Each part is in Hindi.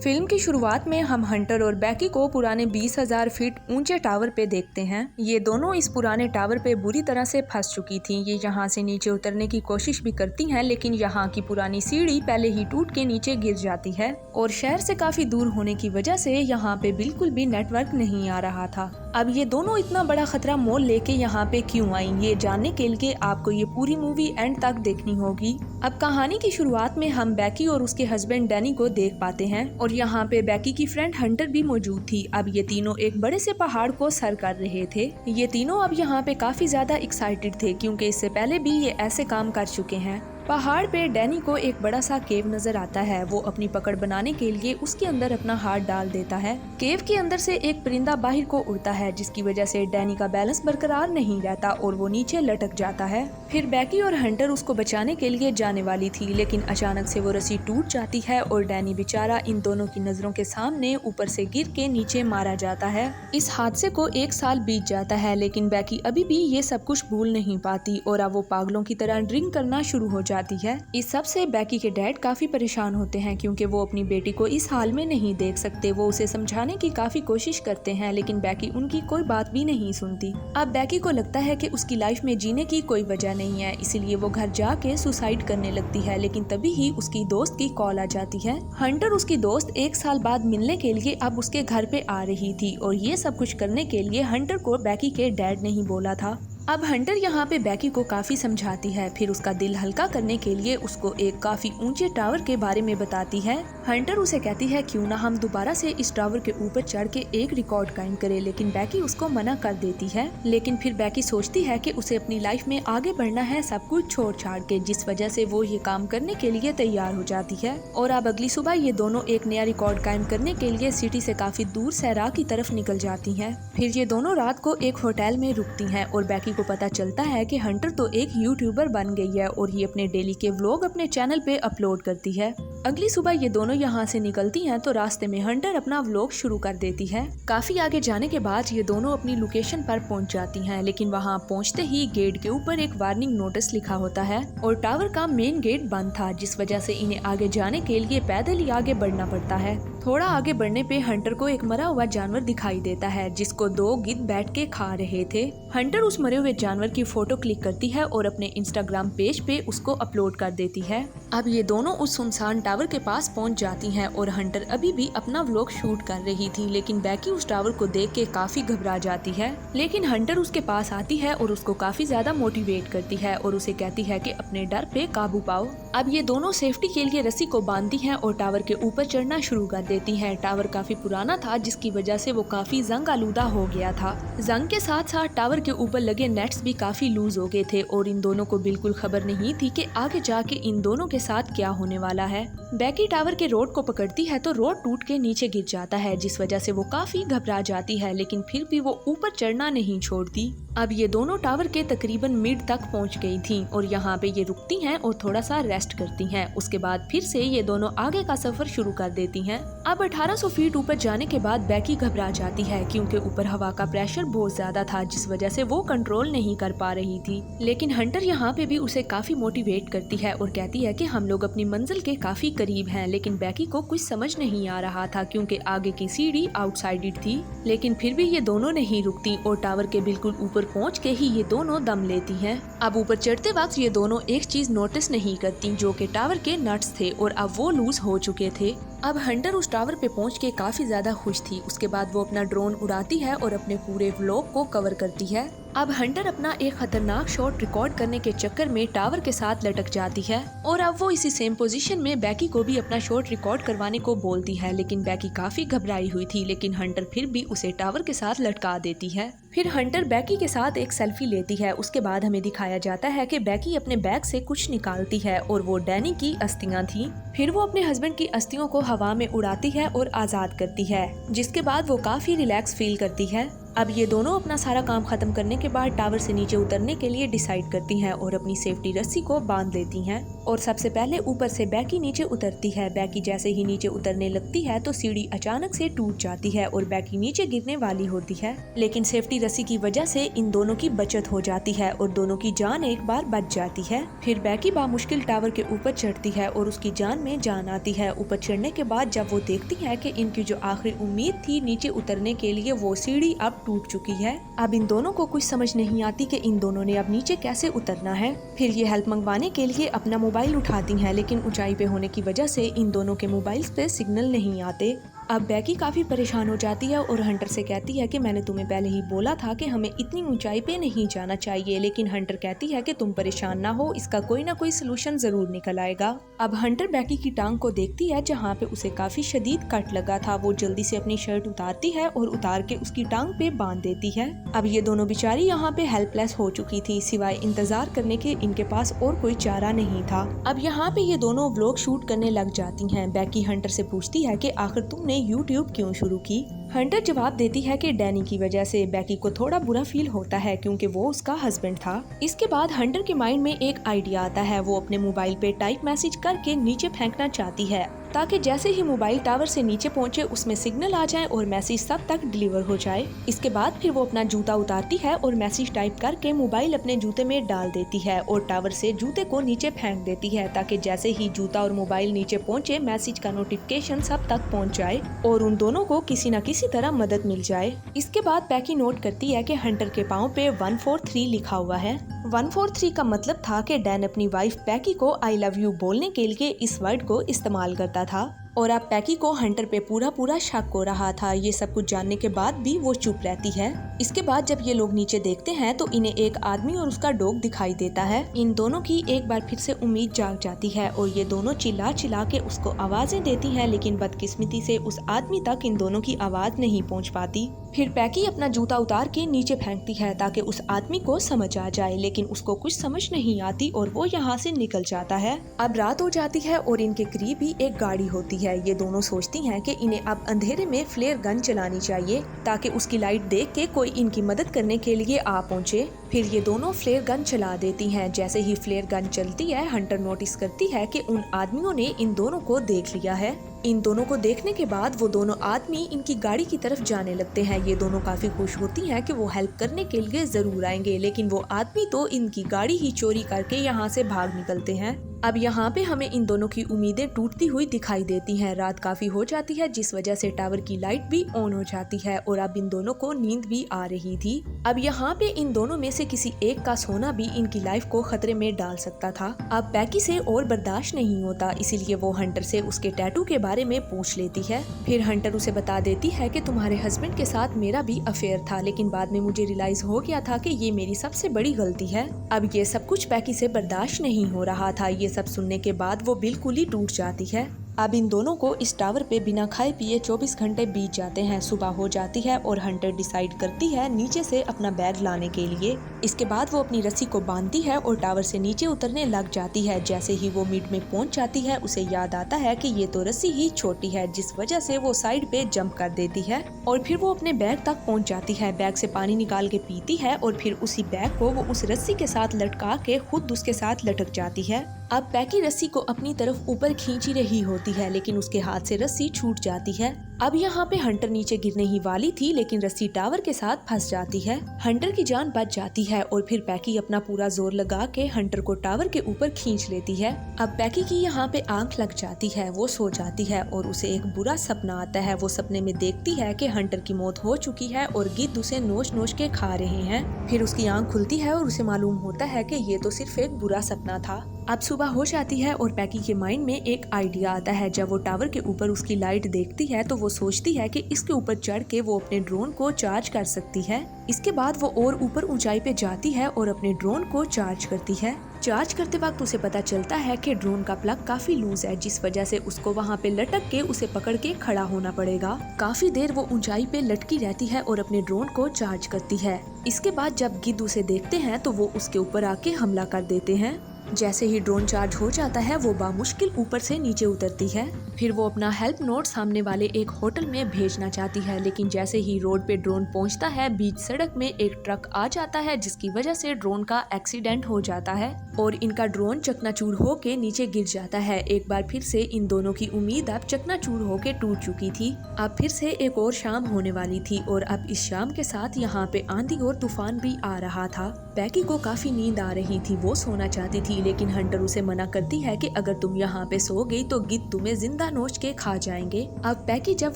फिल्म की शुरुआत में हम हंटर और बैकी को पुराने 20,000 फीट ऊंचे टावर पे देखते हैं। ये दोनों इस पुराने टावर पे बुरी तरह से फंस चुकी थीं। ये यहाँ से नीचे उतरने की कोशिश भी करती हैं, लेकिन यहाँ की पुरानी सीढ़ी पहले ही टूट के नीचे गिर जाती है और शहर से काफी दूर होने की वजह से यहाँ पे बिल्कुल भी नेटवर्क नहीं आ रहा था। अब ये दोनों इतना बड़ा खतरा मोल लेके यहाँ पे क्यों आई, ये जानने के लिए आपको ये पूरी मूवी एंड तक देखनी होगी। अब कहानी की शुरुआत में हम बैकी और उसके हस्बैंड डैनी को देख पाते हैं और यहाँ पे बैकी की फ्रेंड हंटर भी मौजूद थी। अब ये तीनों एक बड़े से पहाड़ को सर कर रहे थे। ये तीनों अब यहाँ पे काफी ज्यादा एक्साइटेड थे क्योंकि इससे पहले भी ये ऐसे काम कर चुके हैं। पहाड़ पे डैनी को एक बड़ा सा केव नजर आता है। वो अपनी पकड़ बनाने के लिए उसके अंदर अपना हाथ डाल देता है। केव के अंदर से एक परिंदा बाहर को उड़ता है, जिसकी वजह से डैनी का बैलेंस बरकरार नहीं रहता और वो नीचे लटक जाता है। फिर बैकी और हंटर उसको बचाने के लिए जाने वाली थी, लेकिन अचानक से वो रस्सी टूट जाती है और डैनी बेचारा इन दोनों की नजरों के सामने ऊपर से गिर के नीचे मारा जाता है। इस हादसे को 1 साल बीत जाता है, लेकिन बैकी अभी भी ये सब कुछ भूल नहीं पाती और अब वो पागलों की तरह ड्रिंक करना शुरू हो जाती है। इस सब से बैकी के डैड काफी परेशान होते हैं क्योंकि वो अपनी बेटी को इस हाल में नहीं देख सकते। वो उसे समझाने की काफी कोशिश करते हैं, लेकिन बैकी उनकी कोई बात भी नहीं सुनती। अब बैकी को लगता है कि उसकी लाइफ में जीने की कोई वजह नहीं है, इसीलिए वो घर जाके सुसाइड करने लगती है। लेकिन तभी ही उसकी दोस्त की कॉल आ जाती है। हंटर उसकी दोस्त 1 साल बाद मिलने के लिए अब उसके घर पे आ रही थी और ये सब कुछ करने के लिए हंटर को बैकी के डैड ने ही बोला था। अब हंटर यहाँ पे बैकी को काफी समझाती है, फिर उसका दिल हल्का करने के लिए उसको एक काफी ऊंचे टावर के बारे में बताती है। हंटर उसे कहती है क्यों ना हम दोबारा से इस टावर के ऊपर चढ़ के एक रिकॉर्ड कायम करें, लेकिन बैकी उसको मना कर देती है। लेकिन फिर बैकी सोचती है कि उसे अपनी लाइफ में आगे बढ़ना है, सब कुछ छोड़ छाड़ के, जिस वजह से वो ये काम करने के लिए तैयार हो जाती है। और अब अगली सुबह ये दोनों एक नया रिकॉर्ड कायम करने के लिए सिटी से काफी दूर सहरा की तरफ निकल जाती है। फिर ये दोनों रात को एक होटल में रुकती है और बैकी को पता चलता है कि हंटर तो एक यूट्यूबर बन गई है और ये अपने डेली के व्लॉग अपने चैनल पे अपलोड करती है। अगली सुबह ये दोनों यहाँ से निकलती हैं तो रास्ते में हंटर अपना व्लॉग शुरू कर देती है। काफी आगे जाने के बाद ये दोनों अपनी लोकेशन पर पहुँच जाती हैं, लेकिन वहाँ पहुँचते ही गेट के ऊपर एक वार्निंग नोटिस लिखा होता है और टावर का मेन गेट बंद था, जिस वजह से इन्हें आगे जाने के लिए पैदल ही आगे बढ़ना पड़ता है। थोड़ा आगे बढ़ने पे हंटर को एक मरा हुआ जानवर दिखाई देता है, जिसको 2 गिद्ध बैठ के खा रहे थे। हंटर उस मरे हुए जानवर की फोटो क्लिक करती है और अपने इंस्टाग्राम पेज पे उसको अपलोड कर देती है। अब ये दोनों उस सुनसान टावर के पास पहुंच जाती हैं और हंटर अभी भी अपना व्लॉग शूट कर रही थी, लेकिन बैकी उस टावर को देख के काफी घबरा जाती है। लेकिन हंटर उसके पास आती है और उसको काफी ज्यादा मोटिवेट करती है और उसे कहती है कि अपने डर पे काबू पाओ। अब ये दोनों सेफ्टी के लिए रस्सी को बांधती हैं और टावर के ऊपर चढ़ना शुरू कर देती हैं। टावर काफी पुराना था, जिसकी वजह से वो काफी जंग आलूदा हो गया था। जंग के साथ साथ टावर के ऊपर लगे नेट्स भी काफी लूज हो गए थे और इन दोनों को बिल्कुल खबर नहीं थी कि आगे जाके इन दोनों के साथ क्या होने वाला है। बैकी टावर के रोड को पकड़ती है तो रोड टूट के नीचे गिर जाता है, जिस वजह से वो काफी घबरा जाती है, लेकिन फिर भी वो ऊपर चढ़ना नहीं छोड़ती। अब ये दोनों टावर के तकरीबन मिड तक पहुंच गई थीं और यहाँ पे ये रुकती हैं और थोड़ा सा रेस्ट करती हैं। उसके बाद फिर से ये दोनों आगे का सफर शुरू कर देती हैं। अब 1800 फीट ऊपर जाने के बाद बैकी घबरा जाती है क्योंकि ऊपर हवा का प्रेशर बहुत ज्यादा था, जिस वजह से वो कंट्रोल नहीं कर पा रही थी। लेकिन हंटर यहाँ पे भी उसे काफी मोटिवेट करती है और कहती है कि हम लोग अपनी मंजिल के काफी करीब हैं। लेकिन बैकी को कुछ समझ नहीं आ रहा था क्योंकि आगे की सीढ़ी आउटसाइडेड थी, लेकिन फिर भी ये दोनों नहीं रुकती और टावर के बिल्कुल ऊपर पहुंच के ही ये दोनों दम लेती हैं। अब ऊपर चढ़ते वक्त ये दोनों एक चीज नोटिस नहीं करती, जो कि टावर के नट्स थे और अब वो लूज हो चुके थे। अब हंटर उस टावर पे पहुंच के काफी ज्यादा खुश थी। उसके बाद वो अपना ड्रोन उड़ाती है और अपने पूरे व्लॉग को कवर करती है। अब हंटर अपना एक खतरनाक शॉट रिकॉर्ड करने के चक्कर में टावर के साथ लटक जाती है और अब वो इसी सेम पोजीशन में बैकी को भी अपना शॉट रिकॉर्ड करवाने को बोलती है, लेकिन बैकी काफी घबराई हुई थी, लेकिन हंटर फिर भी उसे टावर के साथ लटका देती है। फिर हंटर बैकी के साथ एक सेल्फी लेती है। उसके बाद हमें दिखाया जाता है कि बैकी अपने बैग से कुछ निकालती है और वो डैनी की अस्थियां थी। फिर वो अपने हस्बैंड की अस्थियों को हवा में उड़ाती है और आजाद करती है, जिसके बाद वो काफी रिलैक्स फील करती है। अब ये दोनों अपना सारा काम खत्म करने के बाद टावर से नीचे उतरने के लिए डिसाइड करती हैं और अपनी सेफ्टी रस्सी को बांध लेती हैं। और सबसे पहले ऊपर से बैकी नीचे उतरती है। बैकी जैसे ही नीचे उतरने लगती है तो सीढ़ी अचानक से टूट जाती है और बैकी नीचे गिरने वाली होती है, लेकिन सेफ्टी रस्सी की वजह से इन दोनों की बचत हो जाती है और दोनों की जान एक बार बच जाती है। फिर बैकी बामुश्किल टावर के ऊपर चढ़ती है और उसकी जान में जान आती है। ऊपर चढ़ने के बाद जब वो देखती है कि इनकी जो आखिरी उम्मीद थी नीचे उतरने के लिए वो सीढ़ी अब टूट चुकी है। अब इन दोनों को कुछ समझ नहीं आती कि इन दोनों ने अब नीचे कैसे उतरना है। फिर ये हेल्प मंगवाने के लिए अपना मोबाइल उठाती हैं, लेकिन ऊंचाई पे होने की वजह से इन दोनों के मोबाइल्स पे सिग्नल नहीं आते। अब बैकी काफी परेशान हो जाती है और हंटर से कहती है कि मैंने तुम्हें पहले ही बोला था कि हमें इतनी ऊंचाई पे नहीं जाना चाहिए, लेकिन हंटर कहती है कि तुम परेशान ना हो, इसका कोई ना कोई सलूशन जरूर निकल आएगा। अब हंटर बैकी की टांग को देखती है जहाँ पे उसे काफी शदीद कट लगा था। वो जल्दी से अपनी शर्ट उतारती है और उतार के उसकी टांग पे बांध देती है। अब ये दोनों बेचारी यहाँ पे हेल्पलेस हो चुकी थी, सिवाय इंतजार करने के इनके पास और कोई चारा नहीं था। अब यहाँ पे ये दोनों व्लॉग शूट करने लग जाती हैं। बैकी हंटर से पूछती है कि आखिर तुमने यूट्यूब क्यों शुरू की। हंटर जवाब देती है कि डैनी की वजह से। बैकी को थोड़ा बुरा फील होता है क्योंकि वो उसका हस्बैंड था। इसके बाद हंटर के माइंड में एक आइडिया आता है। वो अपने मोबाइल पे टाइप मैसेज करके नीचे फेंकना चाहती है ताकि जैसे ही मोबाइल टावर से नीचे पहुंचे उसमें सिग्नल आ जाए और मैसेज सब तक डिलीवर हो जाए। इसके बाद फिर वो अपना जूता उतारती है और मैसेज टाइप करके मोबाइल अपने जूते में डाल देती है और टावर से जूते को नीचे फेंक देती है ताकि जैसे ही जूता और मोबाइल नीचे पहुंचे मैसेज का नोटिफिकेशन सब तक पहुंच जाए और उन दोनों को किसी न किसी तरह मदद मिल जाए। इसके बाद बैकी नोट करती है कि हंटर के पाँव पे 143 लिखा हुआ है। 143 का मतलब था कि डैन अपनी वाइफ बैकी को आई लव यू बोलने के लिए इस वर्ड को इस्तेमाल करता था और अब बैकी को हंटर पे पूरा शक हो रहा था। ये सब कुछ जानने के बाद भी वो चुप रहती है। इसके बाद जब ये लोग नीचे देखते हैं तो इन्हें एक आदमी और उसका डॉग दिखाई देता है। इन दोनों की एक बार फिर से उम्मीद जाग जाती है और ये दोनों चिल्ला चिल्ला के उसको आवाजें देती हैं, लेकिन बदकिस्मती से उस आदमी तक इन दोनों की आवाज नहीं पहुंच पाती। फिर बैकी अपना जूता उतार के नीचे फेंकती है ताकि उस आदमी को समझ आ जाए, लेकिन उसको कुछ समझ नहीं आती और वो यहाँ से निकल जाता है। अब रात हो जाती है और इनके करीब ही एक गाड़ी होती है। ये दोनों सोचती हैं कि इन्हें अब अंधेरे में फ्लेयर गन चलानी चाहिए ताकि उसकी लाइट देख के कोई इनकी मदद करने के लिए आ पहुँचे। फिर ये दोनों फ्लेयर गन चला देती हैं। जैसे ही फ्लेयर गन चलती है हंटर नोटिस करती है कि उन आदमियों ने इन दोनों को देख लिया है। इन दोनों को देखने के बाद वो दोनों आदमी इनकी गाड़ी की तरफ जाने लगते हैं। ये दोनों काफी खुश होती हैं कि वो हेल्प करने के लिए जरूर आएंगे, लेकिन वो आदमी तो इनकी गाड़ी ही चोरी करके यहाँ से भाग निकलते हैं। अब यहाँ पे हमें इन दोनों की उम्मीदें टूटती हुई दिखाई देती हैं। रात काफी हो जाती है जिस वजह से टावर की लाइट भी ऑन हो जाती है और अब इन दोनों को नींद भी आ रही थी। अब यहाँ पे इन दोनों में से किसी एक का सोना भी इनकी लाइफ को खतरे में डाल सकता था। अब बैकी से और बर्दाश्त नहीं होता, इसीलिए वो हंटर से उसके टैटू के बारे में पूछ लेती है। फिर हंटर उसे बता देती है कि तुम्हारे हस्बैंड के साथ मेरा भी अफेयर था, लेकिन बाद में मुझे रियलाइज हो गया था कि ये मेरी सबसे बड़ी गलती है। अब ये सब कुछ बैकी से बर्दाश्त नहीं हो रहा था। ये सब सुनने के बाद वो बिल्कुल ही टूट जाती है। अब इन दोनों को इस टावर पे बिना खाए पिए 24 घंटे बीत जाते हैं। सुबह हो जाती है और हंटर डिसाइड करती है नीचे से अपना बैग लाने के लिए। इसके बाद वो अपनी रस्सी को बांधती है और टावर से नीचे उतरने लग जाती है। जैसे ही वो मिड में पहुंच जाती है उसे याद आता है कि ये तो रस्सी ही छोटी है, जिस वजह से वो साइड पे जंप कर देती है और फिर वो अपने बैग तक पहुँच जाती है। बैग से पानी निकाल के पीती है और फिर उसी बैग को वो उस रस्सी के साथ लटका के खुद उसके साथ लटक जाती है। अब बैकी रस्सी को अपनी तरफ ऊपर खींची रही होती है, लेकिन उसके हाथ से रस्सी छूट जाती है। अब यहाँ पे हंटर नीचे गिरने ही वाली थी, लेकिन रस्सी टावर के साथ फंस जाती है। हंटर की जान बच जाती है और फिर बैकी अपना पूरा जोर लगा के हंटर को टावर के ऊपर खींच लेती है। अब बैकी की यहाँ पे आंख लग जाती है, वो सो जाती है और उसे एक बुरा सपना आता है। वो सपने में देखती है कि हंटर की मौत हो चुकी है और गिद्ध उसे नोच नोच के खा रहे हैं। फिर उसकी आंख खुलती है और उसे मालूम होता है कि ये तो सिर्फ एक बुरा सपना था। अब सुबह हो जाती है और बैकी के माइंड में एक आइडिया आता है। जब वो टावर के ऊपर उसकी लाइट देखती है तो वो सोचती है कि इसके ऊपर चढ़ के वो अपने ड्रोन को चार्ज कर सकती है। इसके बाद वो और ऊपर ऊंचाई पे जाती है और अपने ड्रोन को चार्ज करती है। चार्ज करते वक्त उसे पता चलता है कि ड्रोन का प्लग काफी लूज है, जिस वजह से उसको वहाँ पे लटक के उसे पकड़ के खड़ा होना पड़ेगा। काफी देर वो ऊंचाई पे लटकी रहती है और अपने ड्रोन को चार्ज करती है। इसके बाद जब गिद्ध उसे देखते हैं तो वो उसके ऊपर आके हमला कर देते हैं। जैसे ही ड्रोन चार्ज हो जाता है वो बामुश्किल ऊपर से नीचे उतरती है। फिर वो अपना हेल्प नोट सामने वाले एक होटल में भेजना चाहती है, लेकिन जैसे ही रोड पे ड्रोन पहुंचता है बीच सड़क में एक ट्रक आ जाता है, जिसकी वजह से ड्रोन का एक्सीडेंट हो जाता है और इनका ड्रोन चकनाचूर होके नीचे गिर जाता है। एक बार फिर से इन दोनों की उम्मीद अब चकनाचूर होके टूट चुकी थी। अब फिर से एक और शाम होने वाली थी और अब इस शाम के साथ यहाँ पे आंधी और तूफान भी आ रहा था। बैकी को काफी नींद आ रही थी, वो सोना चाहती थी, लेकिन हंटर उसे मना करती है कि अगर तुम यहाँ पे सो गई तो गिद्ध तुम्हें जिंदा नोच के खा जाएंगे। अब बैकी जब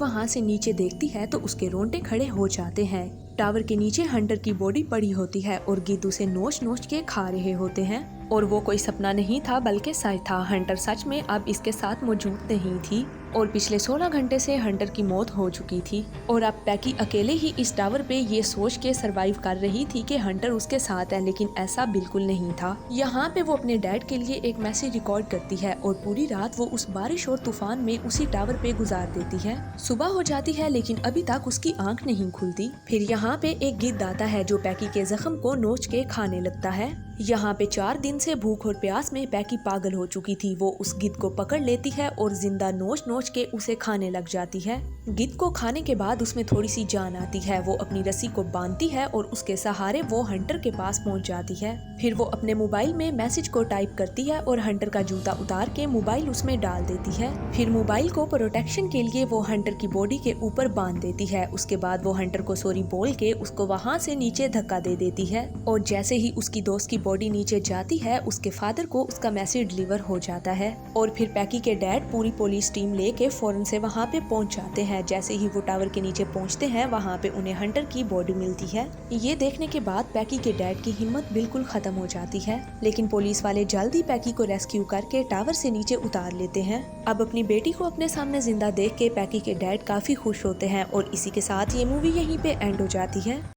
वहाँ से नीचे देखती है तो उसके रोंगटे खड़े हो जाते हैं। टावर के नीचे हंटर की बॉडी पड़ी होती है और गिद्ध उसे नोच नोच के खा रहे होते हैं और वो कोई सपना नहीं था बल्कि सच था। हंटर सच में अब इसके साथ मौजूद नहीं थी और पिछले 16 घंटे से हंटर की मौत हो चुकी थी और अब बैकी अकेले ही इस टावर पे ये सोच के सरवाइव कर रही थी कि हंटर उसके साथ है, लेकिन ऐसा बिल्कुल नहीं था। यहाँ पे वो अपने डैड के लिए एक मैसेज रिकॉर्ड करती है और पूरी रात वो उस बारिश और तूफान में उसी टावर पे गुजार देती है। सुबह हो जाती है लेकिन अभी तक उसकी आंख नहीं खुलती। फिर यहाँ पे एक गिद्ध आता है जो बैकी के जख्म को नोच के खाने लगता है। यहाँ पे 4 दिन से भूख और प्यास में बैकी पागल हो चुकी थी। वो उस गिद्ध को पकड़ लेती है और जिंदा नोच नोच के उसे खाने लग जाती है। गिद्ध को खाने के बाद उसमें थोड़ी सी जान आती है। वो अपनी रस्सी को बांधती है और उसके सहारे वो हंटर के पास पहुँच जाती है। फिर वो अपने मोबाइल में मैसेज को टाइप करती है और हंटर का जूता उतार के मोबाइल उसमें डाल देती है। फिर मोबाइल को प्रोटेक्शन के लिए वो हंटर की बॉडी के ऊपर बांध देती है। उसके बाद वो हंटर को सॉरी बोल के उसको वहाँ से नीचे धक्का दे देती है और जैसे ही उसकी दोस्त की बॉडी नीचे जाती है उसके फादर को उसका मैसेज डिलीवर हो जाता है और फिर बैकी के डैड पूरी पुलिस टीम लेके फौरन से वहाँ पे पहुँच जाते हैं। जैसे ही वो टावर के नीचे पहुँचते हैं वहाँ पे उन्हें हंटर की बॉडी मिलती है। ये देखने के बाद बैकी के डैड की हिम्मत बिल्कुल खत्म हो जाती है, लेकिन पुलिस वाले जल्दी बैकी को रेस्क्यू करके टावर से नीचे उतार लेते हैं। अब अपनी बेटी को अपने सामने जिंदा देख के बैकी के डैड काफी खुश होते हैं और इसी के साथ ये मूवी यहीं पे एंड हो जाती है।